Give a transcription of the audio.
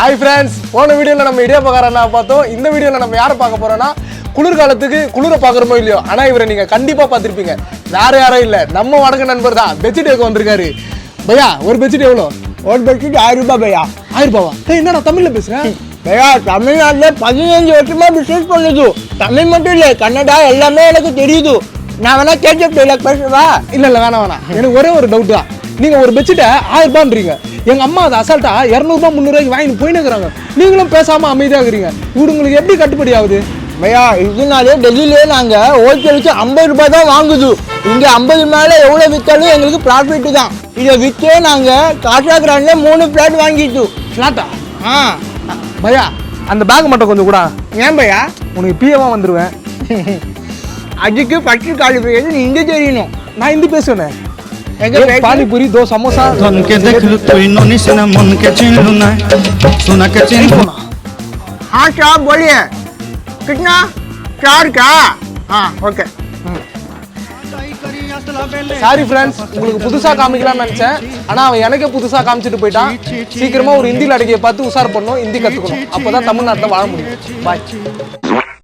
Hi friends, போன வீடியோவில் நம்ம இடியாப்பக்காரனா பார்த்தோம். இந்த வீடியோவில் நம்ம யாரை பார்க்க போகிறோன்னா குளிர்காலத்துக்கு குளிரை பார்க்குறோமோ இல்லையோ, ஆனால் இவரை நீங்கள் கண்டிப்பாக பார்த்துருப்பீங்க. வேறு யாரும் இல்லை, நம்ம வடக்கு நண்பர் தான். பெட்ஷீட் எடுக்க வந்திருக்காரு. பையா, ஒரு பெட்ஷீட் எவ்வளோ? ஒரு பெட்ஷீட் 1000 ரூபாய் பையா. 1000 ரூபாவா? என்ன நான் தமிழில் பேசுகிறேன் பையா. தமிழ்நாட்டில் 15 வருஷமா பிஸ்னஸ் பண்ணுது. தமிழ் மட்டும் இல்லை, கன்னடா எல்லாமே எனக்கு தெரியுது. நான் வேணா கேட்சப் டைலாக் பேசுவா? இல்லை வேணாம். எனக்கு ஒரே ஒரு டவுட் தான். நீங்கள் ஒரு பெட்ஷீட்டை 1000 ரூபான்றீங்க. எங்கள் அம்மா அதை அசால்ட்டா 200 300 வாங்கி போயினுக்கிறாங்க. நீங்களும் பேசாமல் அமைதியாக இருக்கிறீங்க. உங்களுக்கு எப்படி கட்டுப்படி ஆகுது? பையா, இதனாலே டெல்லியிலே நாங்கள் ஹோல்சேலுக்கு 50 ரூபாய் தான் வாங்குது. இங்கே 50 மேலே எவ்வளோ விற்றாலும் எங்களுக்கு ப்ராஃபிட்டு தான். இதை விற்றே நாங்கள் காஷா கிராண்டில் 3 ஃப்ளாட் வாங்கிட்டு. ஃப்ளாட்டா? ஆ பையா, அந்த பேக் மட்டும் கொஞ்சம் கூட. ஏன் பையா? உனக்கு பிஏவாக வந்துடுவேன். அதுக்கு பட்டு காலி பையது நீங்கள் தெரியணும். நான் ஹிந்தி பேசுவேன். पानीपुरी 2 समोसा धन के देख लू तो इन्होंने से ना मन के चिन लू ना सुना के चिन लू ना। हाँ साहब बोलिए, कितना? 4 का? हाँ ओके. சாரி ஃப்ரெண்ட்ஸ், உங்களுக்கு புதுசாக காமிக்கலாம்னு நினச்சேன். ஆனால் அவன் எனக்கே புதுசாக காமிச்சிட்டு போயிட்டான். சீக்கிரமாக ஒரு ஹிந்தி நடிகையை பார்த்து உஷார் பண்ணணும், ஹிந்தி கற்றுக்கணும். அப்போ தான் தமிழ்நாட்டில் வாழ முடியும். பாய்.